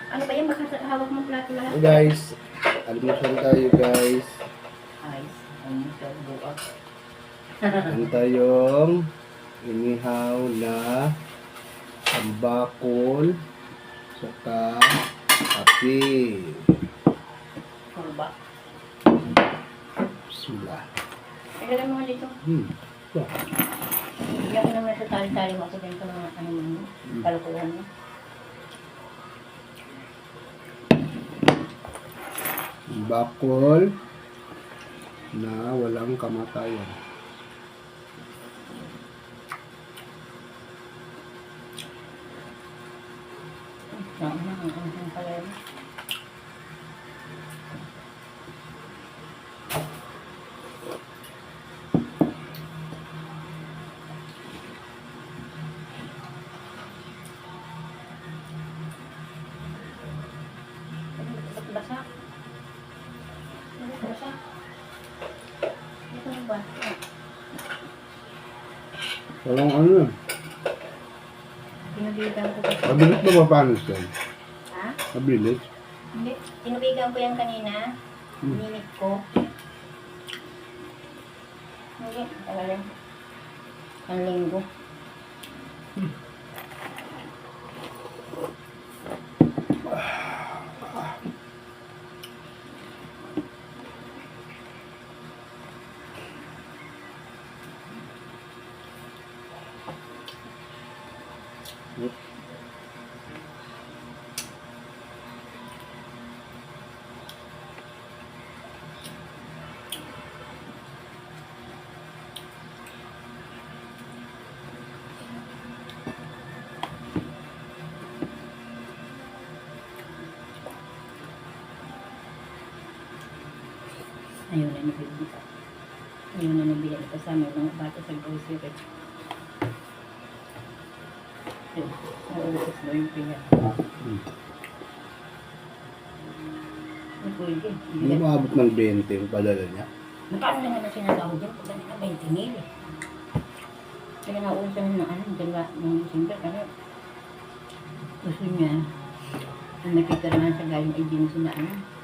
Ano ba yan? Baka hawak mo plato lahat. Hey guys, almusal tayo guys. Ay, almusal buak. Ano tayong inihaw na tambakol saka kape. Kurba. Bismillah. Ilagay mo nga dito. Yeah. Bigyan ko naman sa tali-tali mo. Ako din ito mga ano mo. Kalukuhan mo. Bakol na walang kamatayan. Ang pala yun. Basa. Basa. Ito na ba? Walang ano. Pinubigan ko pa. Mabilis ba mapanis yan? Ha? Mabilis? Hindi. Pinubigan ko yan kanina. Minit ko. Hindi. Talaga. Ang linggo. Ayaw na nabili ito. Ayaw na nabili ito sa amin. Mga bata sa grocery. Naubos mo yung pinya. Pwede. Hindi maabot ng 20 yung padala niya. Paano naman na sinasahod yan? Kung ganun na 20,000 eh. Kaya nauusan na ano, dalawa ng December. Kasi gusto niya, ang nakita naman sa galing ay din sila ano.